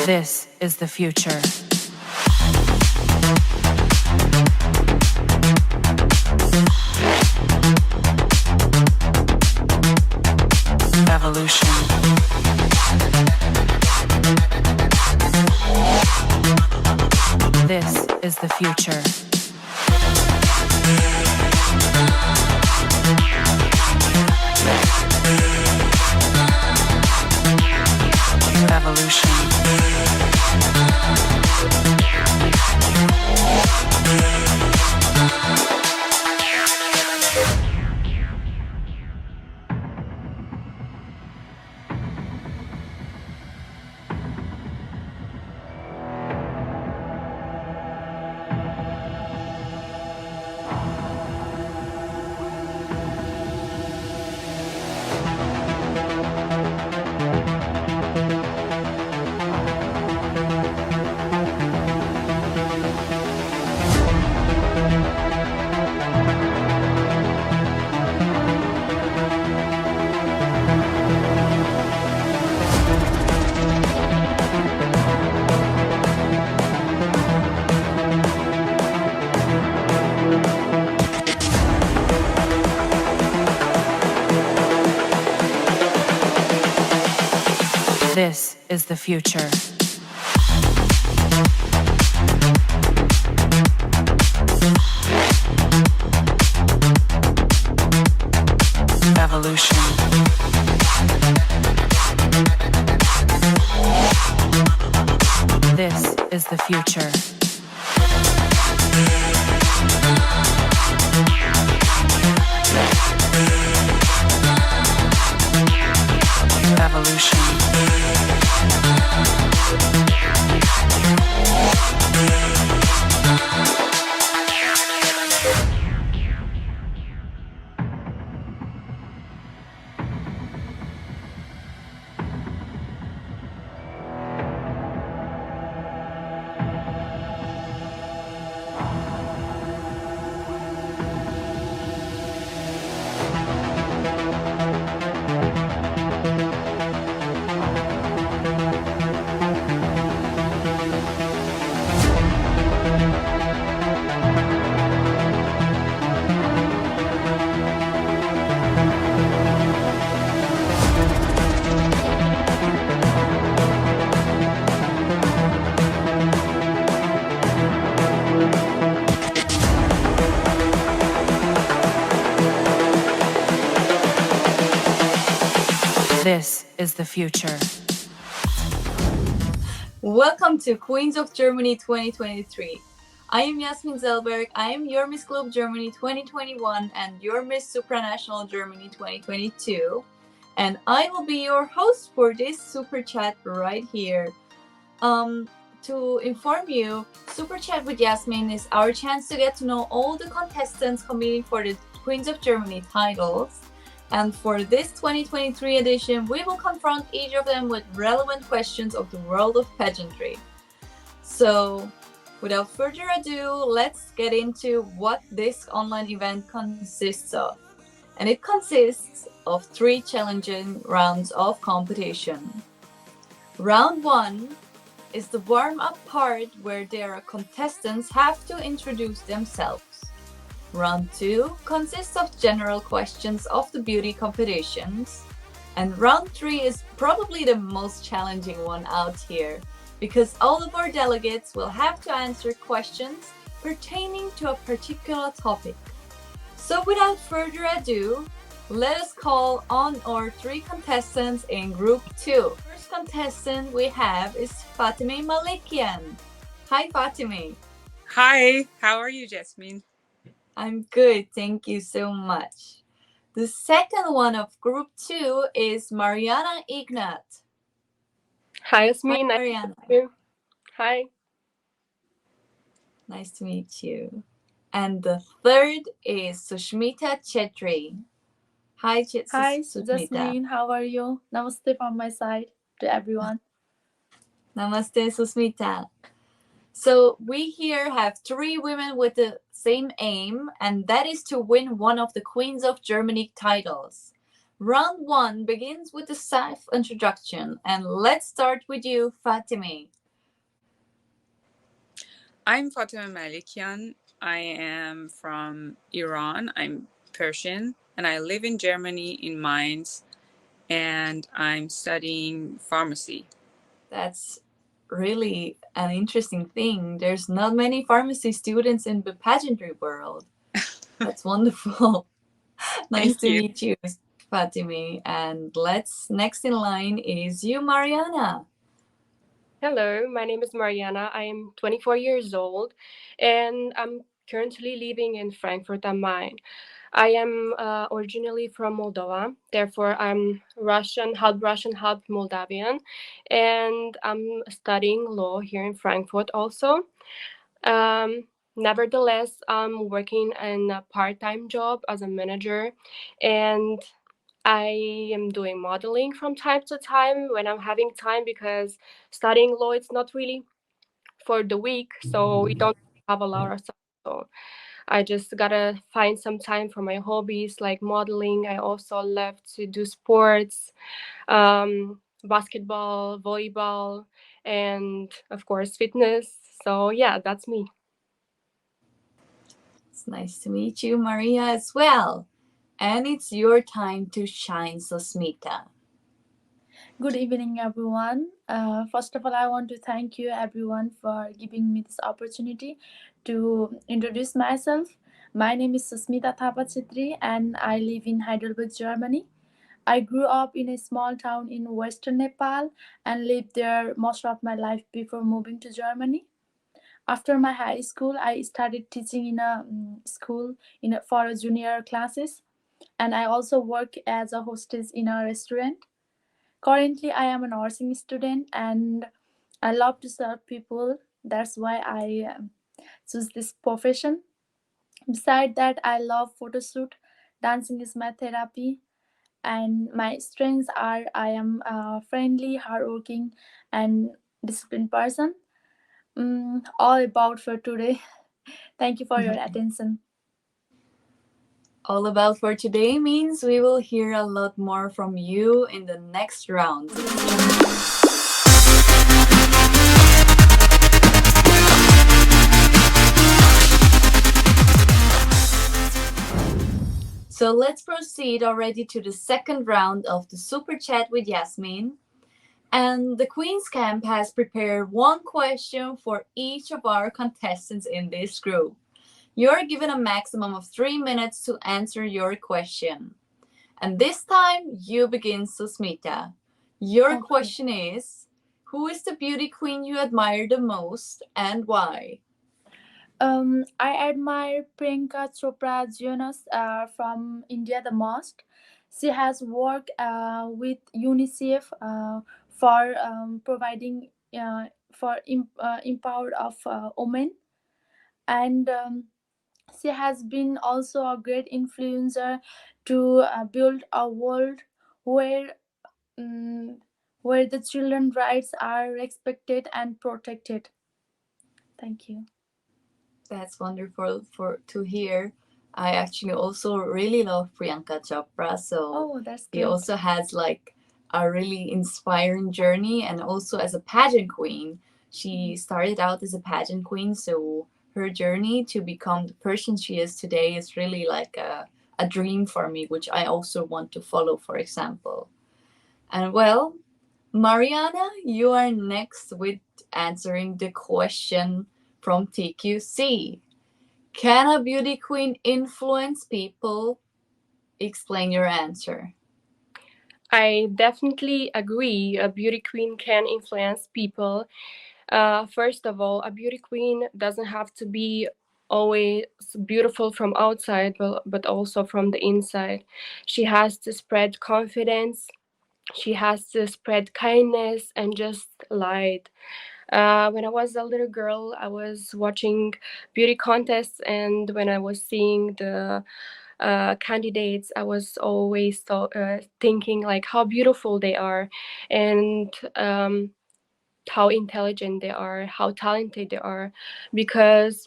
This is the future. Evolution. This is the future. Evolution. This is the future. Evolution. This is the future. Evolution. This is the future. Welcome to Queens of Germany 2023. I am JASMIN Selberg. I am your Miss Globe Germany 2021 and your Miss Supranational Germany 2022. And I will be your host for this Super Chat right here. To inform you, Super Chat with Jasmine is our chance to get to know all the contestants competing for the Queens of Germany titles. And for this 2023 edition, we will confront each of them with relevant questions of the world of pageantry. So, without further ado, let's get into what this online event consists of. And it consists of 3 challenging rounds of competition. Round 1 is the warm-up part where their contestants have to introduce themselves. Round 2 consists of general questions of the beauty competitions. And round 3 is probably the most challenging one out here, because all of our delegates will have to answer questions pertaining to a particular topic. So without further ado, let us call on our 3 contestants in group 2. First contestant we have is Fatemeh Melekian. Hi Fatemeh. Hi, how are you, Jasmine? I'm good, thank you so much. The second one of group 2 is Mariana Ignat. Hi, Jasmine. Hi, Mariana. Nice to meet you. Hi. Nice to meet you. And the third is Susmita Chhetri. Hi, Hi, Susmita. Jasmine. How are you? Namaste from my side to everyone. Namaste, Susmita. So we here have 3 women with the same aim, and that is to win one of the Queens of Germany titles. Round 1 begins with the self-introduction, and let's start with you, Fatemeh. I'm Fatemeh Melekian. I am from Iran. I'm Persian, and I live in Germany in Mainz, and I'm studying pharmacy. That's really an interesting thing. There's not many pharmacy students in the pageantry world. That's wonderful. Nice Thank to you. meet you, Fatemeh. And next in line is you, Mariana. Hello, my name is Mariana. I am 24 years old and I'm currently living in Frankfurt am Main. I am originally from Moldova, therefore, I'm Russian, half Moldavian, and I'm studying law here in Frankfurt also. Um, Nevertheless, I'm working in a part time job as a manager, and I am doing modeling from time to time when I'm having time because studying law it's not really for the week, so we don't have a lot of time. So I just gotta find some time for my hobbies like modeling. I also love to do sports, basketball, volleyball, and of course fitness. So yeah, that's me. It's nice to meet you, Maria, as well. And it's your time to shine, Susmita. Good evening, everyone. First of all, I want to thank you, everyone, for giving me this opportunity to introduce myself. My name is Susmita Chhetri, and I live in Heidelberg, Germany. I grew up in a small town in western Nepal and lived there most of my life before moving to Germany. After my high school, I started teaching in a school for junior classes, and I also work as a hostess in a restaurant. Currently, I am a nursing student and I love to serve people. That's why I choose this profession. Besides that, I love photo shoot. Dancing is my therapy, and my strengths are I am a friendly, hardworking, and disciplined person. All about for today. Thank you for your attention. All about for today means we will hear a lot more from you in the next round. So let's proceed already to the second round of the Super Chat with Yasmin. And the Queen's Camp has prepared one question for each of our contestants in this group. You're given a maximum of 3 minutes to answer your question. And this time, you begin, Susmita. Your Okay. question is, who is the beauty queen you admire the most and why? I admire Priyanka Chopra Jonas from India the most. She has worked with UNICEF for providing for empowered of women, and she has been also a great influencer to build a world where um, where the children's rights are respected and protected. Thank you. That's wonderful to hear. I actually also really love Priyanka Chopra, so Oh, that's he great. also has like a really inspiring journey, and also as a pageant queen. She started out as a pageant queen, so her journey to become the person she is today is really like a dream for me, which I also want to follow, for example. And well, Mariana, you are next with answering the question from TQC. Can a beauty queen influence people? Explain your answer. I definitely agree. A beauty queen can influence people. First of all, a beauty queen doesn't have to be always beautiful from outside, but also from the inside. She has to spread confidence. She has to spread kindness and just light. When I was a little girl, I was watching beauty contests, and when I was seeing the candidates, I was always thinking like how beautiful they are, and how intelligent they are, how talented they are, because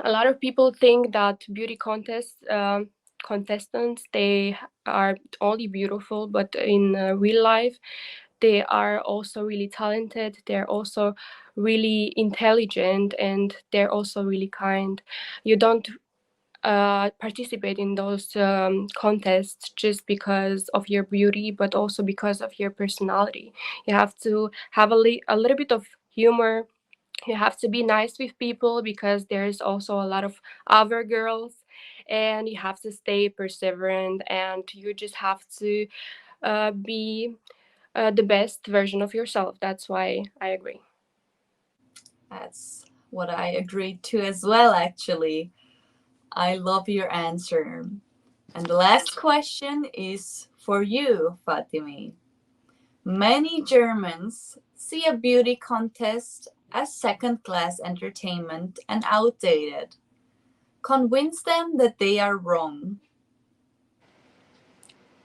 a lot of people think that beauty contestants they are only beautiful, but in real life they are also really talented, they're also really intelligent, and they're also really kind. You don't participate in those contests just because of your beauty, but also because of your personality. You have to have a little bit of humor. You have to be nice with people because there's also a lot of other girls, and you have to stay perseverant, and you just have to be the best version of yourself. That's why I agree. That's what I agreed to as well, actually. I love your answer. And the last question is for you, Fatemeh. Many Germans see a beauty contest as second class entertainment and outdated. Convince them that they are wrong.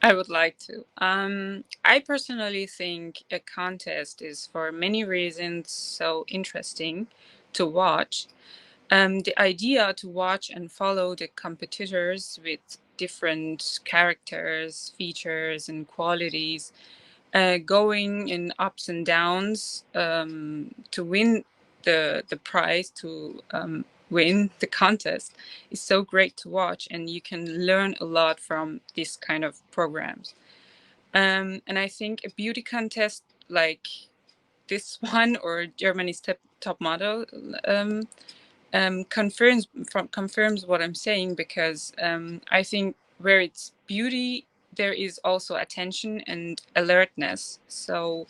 I would like to. I personally think a contest is for many reasons so interesting to watch. The idea to watch and follow the competitors with different characters, features, and qualities, going in ups and downs to win the prize, to win the contest, is so great to watch, and you can learn a lot from this kind of programs. And I think a beauty contest like this one or Germany's top model confirms what I'm saying, because I think where it's beauty, there is also attention and alertness. So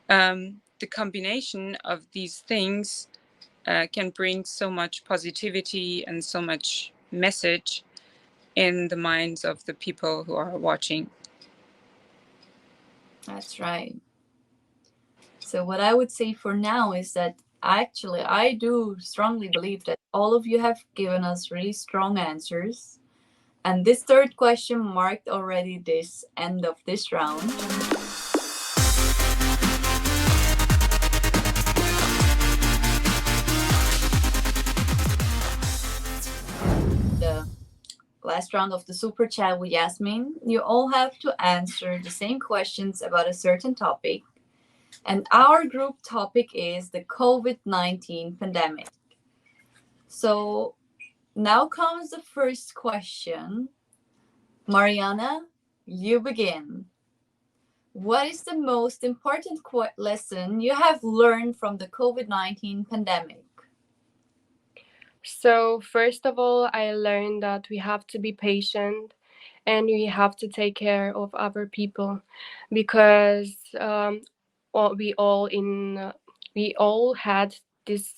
the combination of these things can bring so much positivity and so much message in the minds of the people who are watching. That's right. So, what I would say for now is that actually, I do strongly believe that all of you have given us really strong answers. And this third question marked already this end of this round. The last round of the super chat with Yasmin. You all have to answer the same questions about a certain topic. And our group topic is the COVID-19 pandemic. So now comes the first question. Mariana, you begin. What is the most important lesson you have learned from the COVID-19 pandemic? So, first of all, I learned that we have to be patient and we have to take care of other people because well, we all had this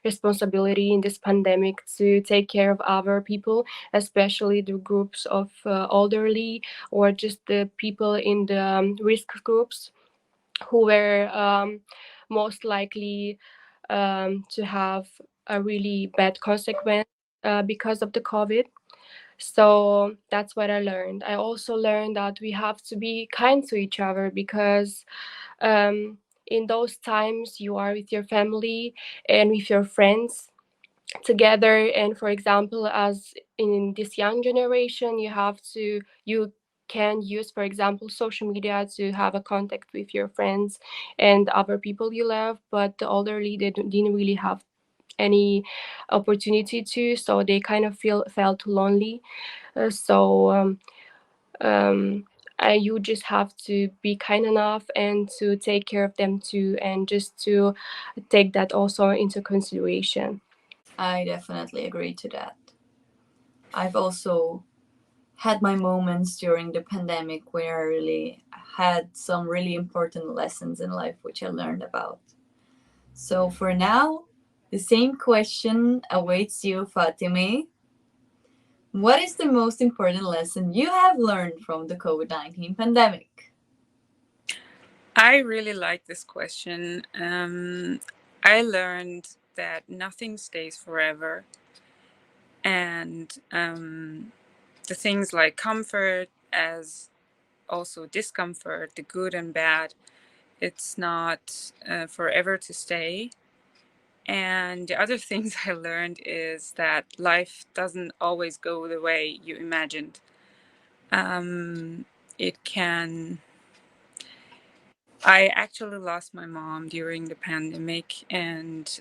responsibility in this pandemic to take care of other people, especially the groups of elderly or just the people in the risk groups who were most likely to have a really bad consequence because of the COVID. So that's what I learned. I also learned that we have to be kind to each other because in those times you are with your family and with your friends together. And for example, as in this young generation, you can use, for example, social media to have a contact with your friends and other people you love. But the elderly, they didn't really have any opportunity to, so they kind of felt lonely. You just have to be kind enough and to take care of them too, and just to take that also into consideration. I definitely agree to that. I've also had my moments during the pandemic where I really had some really important lessons in life which I learned about. So for now, the same question awaits you, Fatemeh. What is the most important lesson you have learned from the COVID-19 pandemic? I really like this question. I learned that nothing stays forever, and the things like comfort as also discomfort, the good and bad, it's not forever to stay. And the other things I learned is that life doesn't always go the way you imagined. It can I actually lost my mom during the pandemic, and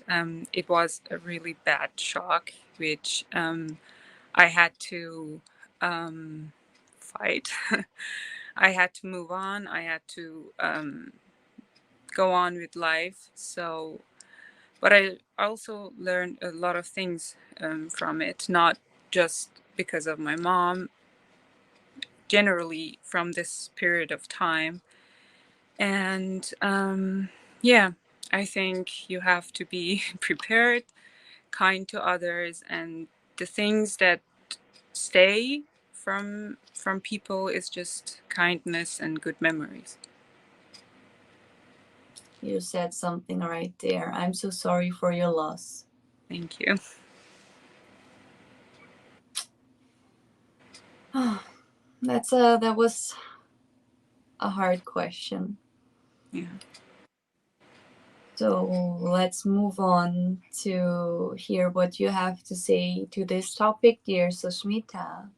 it was a really bad shock, which I had to fight. I had to move on. I had to go on with life. So, but I also learned a lot of things from it, not just because of my mom, generally from this period of time. And yeah, I think you have to be prepared, kind to others, and the things that stay from people is just kindness and good memories. You said something right there. I'm so sorry for your loss. Thank you. That was a hard question. Yeah. So let's move on to hear what you have to say to this topic, dear Susmita.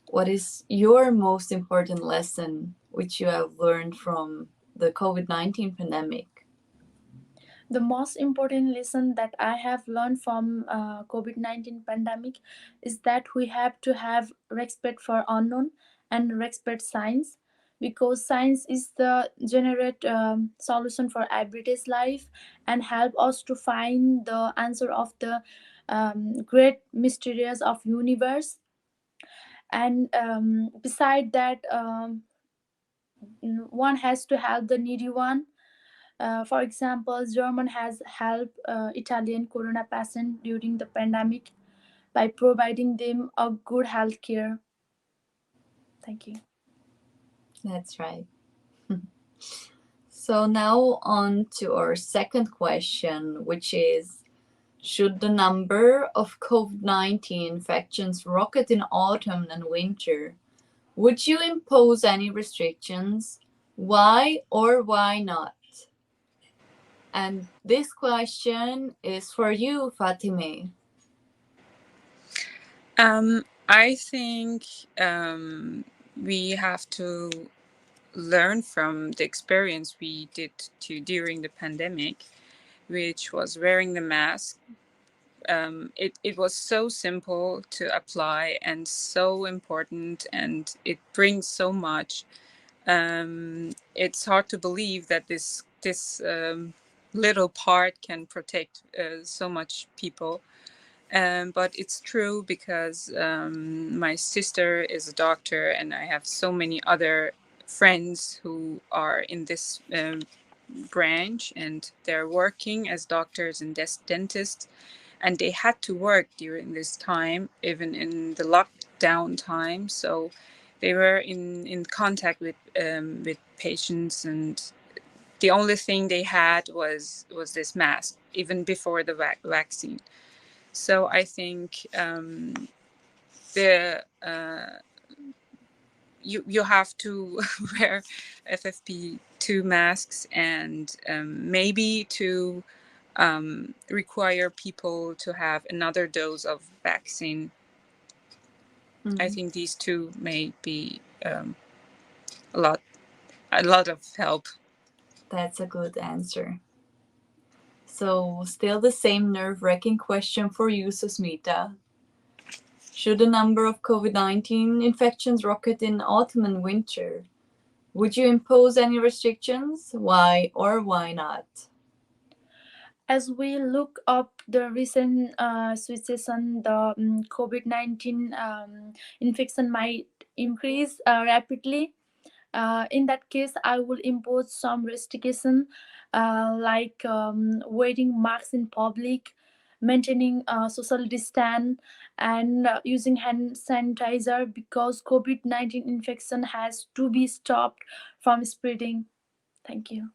What is your most important lesson which you have learned from the COVID-19 pandemic? The most important lesson that I have learned from COVID-19 pandemic is that we have to have respect for unknown and respect science, because science is the generate solution for everyday's life and help us to find the answer of the great mysteries of universe. And beside that, one has to help the needy one. For example, German has helped Italian corona patients during the pandemic by providing them a good health care. Thank you. That's right. So now on to our second question, which is, should the number of COVID-19 infections rocket in autumn and winter? Would you impose any restrictions? Why or why not? And this question is for you, Fatemeh. I think we have to learn from the experience we did during the pandemic, which was wearing the mask. It was so simple to apply and so important, and it brings so much. It's hard to believe that this little part can protect so much people. But it's true, because my sister is a doctor, and I have so many other friends who are in this branch, and they're working as doctors and dentists, and they had to work during this time, even in the lockdown time. So they were in contact with patients, and the only thing they had was this mask, even before the vaccine. So I think the you have to wear FFP2 masks, and maybe to require people to have another dose of vaccine. I think these two may be a lot of help. That's a good answer. So, still the same nerve-wracking question for you, Susmita. Should the number of COVID-19 infections rocket in autumn and winter? Would you impose any restrictions? Why or why not? As we look up the recent situation, the COVID-19 infection might increase rapidly. In that case, I will impose some restriction, like wearing masks in public, maintaining social distance, and using hand sanitizer, because COVID-19 infection has to be stopped from spreading. Thank you.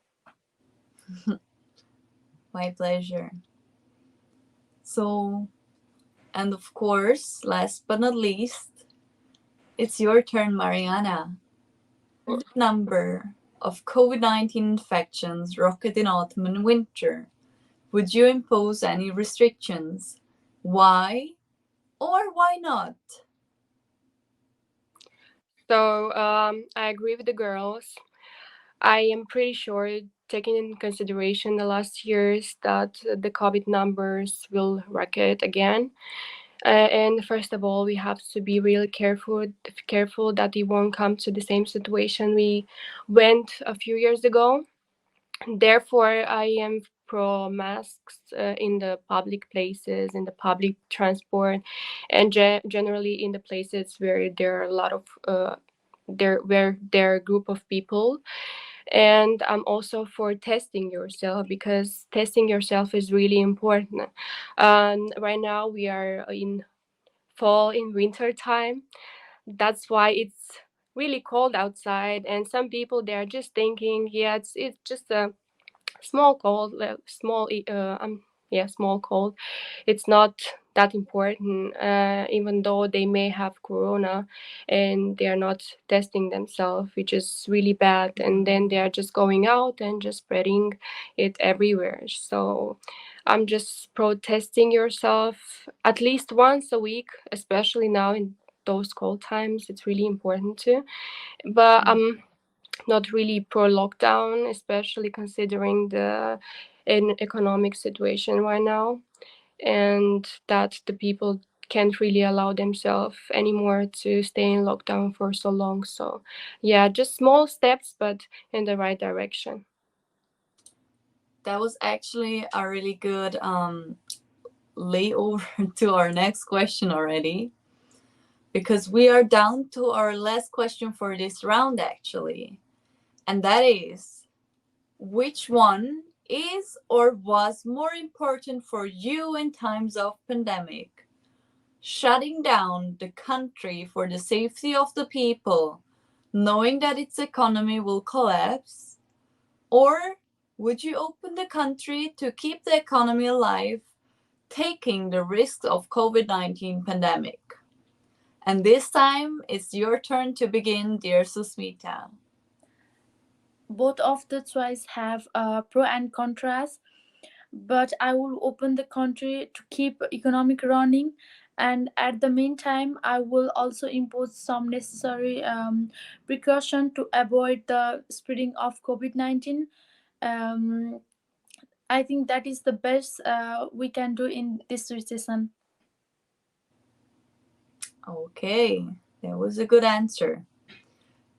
My pleasure. So, and of course, last but not least, it's your turn, Mariana. The number of COVID-19 infections rocket in autumn and winter. Would you impose any restrictions? Why or why not? So I agree with the girls. I am pretty sure, taking in consideration the last years, that the COVID numbers will rocket again. And first of all, we have to be really careful that we won't come to the same situation we went a few years ago. Therefore, I am pro masks in the public places, in the public transport, and generally in the places where there are a lot of there are a group of people. And I'm also for testing yourself, because testing yourself is really important. Right now we are in fall, in winter time. That's why it's really cold outside, and some people, they are just thinking, yeah, it's just a small cold, small cold. It's not that important, even though they may have corona, and they are not testing themselves, which is really bad. And then they are just going out and just spreading it everywhere. So I'm just protesting yourself at least once a week, especially now in those cold times. It's really important too. But not really pro lockdown, especially considering the economic situation right now, and that the people can't really allow themselves anymore to stay in lockdown for so long. So yeah, just small steps, but in the right direction. That was actually a really good layover to our next question already, because we are down to our last question for this round actually. And that is, which one is or was more important for you in times of pandemic? Shutting down the country for the safety of the people, knowing that its economy will collapse? Or would you open the country to keep the economy alive, taking the risks of COVID-19 pandemic? And this time it's your turn to begin, dear Susmita. Both of the choice have pro and contras, but I will open the country to keep economic running, and at the meantime I will also impose some necessary precaution to avoid the spreading of COVID-19. um, I think that is the best we can do in this situation. Okay, that was a good answer.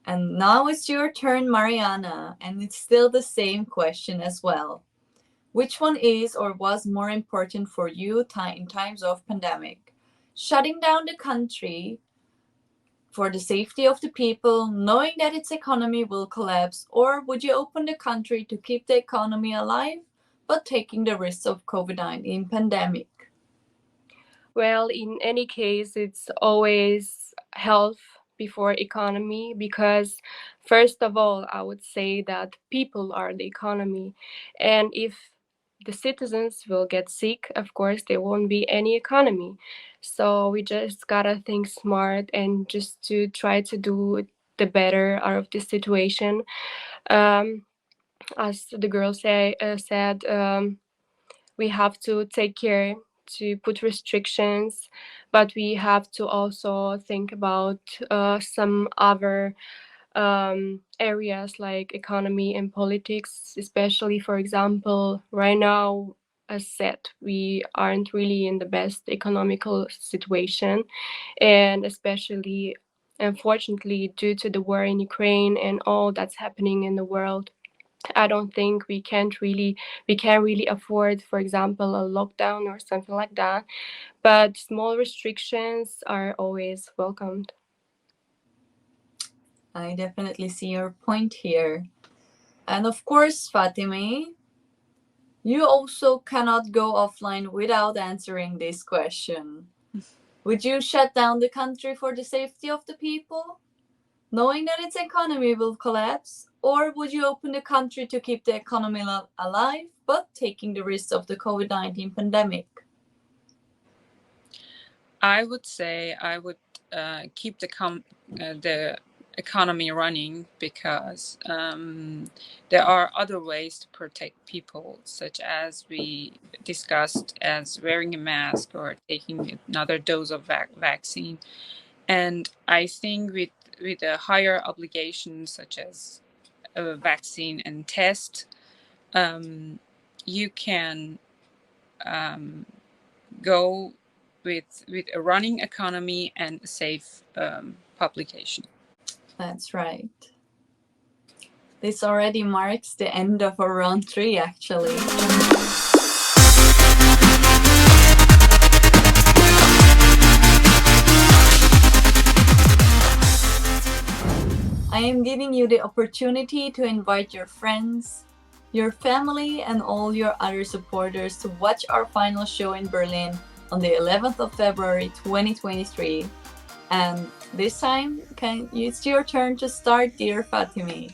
And now it's your turn, Mariana, and it's still the same question as well. Which one is or was more important for you in times of pandemic? Shutting down the country for the safety of the people, knowing that its economy will collapse, or would you open the country to keep the economy alive, but taking the risks of COVID-19 pandemic? Well, in any case, it's always health before economy, because first of all, I would say that people are the economy. And if the citizens will get sick, of course, there won't be any economy. So we just gotta think smart and just to try to do the better out of this situation. Um, as the girl said, we have to take care to put restrictions, but we have to also think about some other areas like economy and politics, especially, for example, right now, as said, we aren't really in the best economical situation, and especially, unfortunately, due to the war in Ukraine and all that's happening in the world, I don't think we can really afford, for example, a lockdown or something like that. But small restrictions are always welcomed. I definitely see your point here. And of course, Fatemeh, you also cannot go offline without answering this question. Would you shut down the country for the safety of the people, knowing that its economy will collapse? Or would you open the country to keep the economy alive, but taking the risks of the COVID-19 pandemic? I would say I would keep the economy running, because there are other ways to protect people, such as we discussed, as wearing a mask or taking another dose of vaccine. And I think with a higher obligation, such as a vaccine and test, you can go with a running economy and a safe publication. That's right. This already marks the end of our round 3, actually. I am giving you the opportunity to invite your friends, your family, and all your other supporters to watch our final show in Berlin on the 11th of February 2023. And this time, it's your turn to start, dear Fatemeh.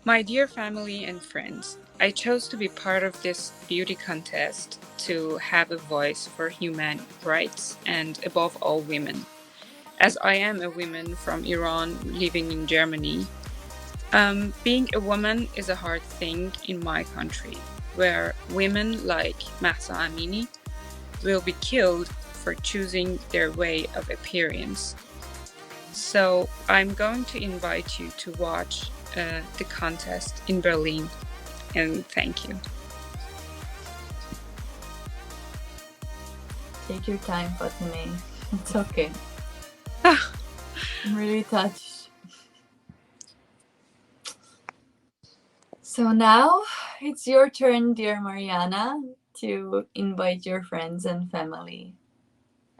My dear family and friends, I chose to be part of this beauty contest to have a voice for human rights and above all women. As I am a woman from Iran living in Germany, being a woman is a hard thing in my country, where women like Mahsa Amini will be killed for choosing their way of appearance. So I'm going to invite you to watch the contest in Berlin, and thank you. Take your time, Fatemeh. It's okay. Ah. I'm really touched. So now it's your turn, dear Mariana, to invite your friends and family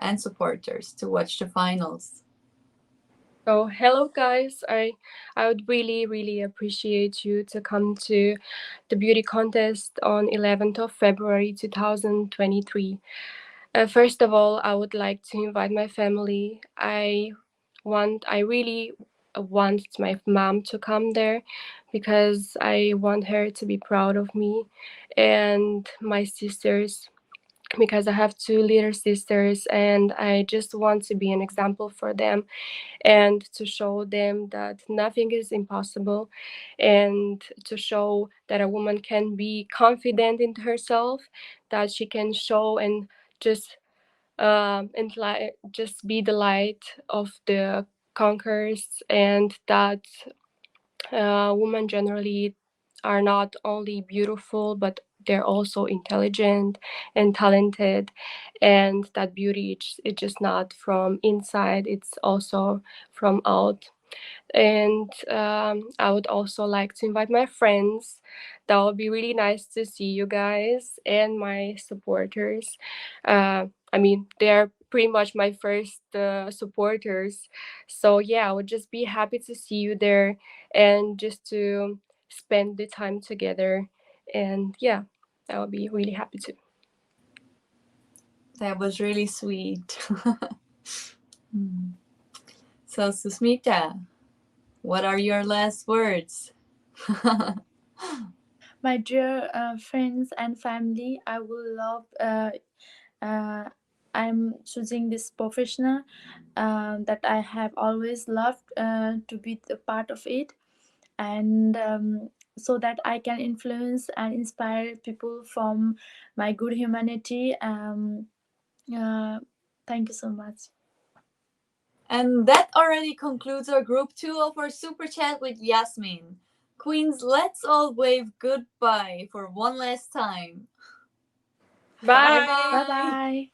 and supporters to watch the finals. So hello guys, I would really appreciate you to come to the beauty contest on 11th of February 2023. First of all, I would like to invite my family. I really want my mom to come there because I want her to be proud of me, and my sisters, because I have 2 little sisters and I just want to be an example for them and to show them that nothing is impossible, and to show that a woman can be confident in herself, that she can show and just just be the light of the conquerors, and that women generally are not only beautiful but they're also intelligent and talented, and that beauty is just not from inside, it's also from out. And I would also like to invite my friends. That would be really nice to see you guys and my supporters. I mean, they're pretty much my first supporters. So yeah, I would just be happy to see you there and just to spend the time together. And yeah, I would be really happy to. That was really sweet. So, Susmita, what are your last words? My dear friends and family, I will love. I'm choosing this professional that I have always loved to be a part of it, and so that I can influence and inspire people from my good humanity. Thank you so much. And that already concludes our group 2 of our super chat with Yasmin. Queens, let's all wave goodbye for one last time. Bye. Bye bye.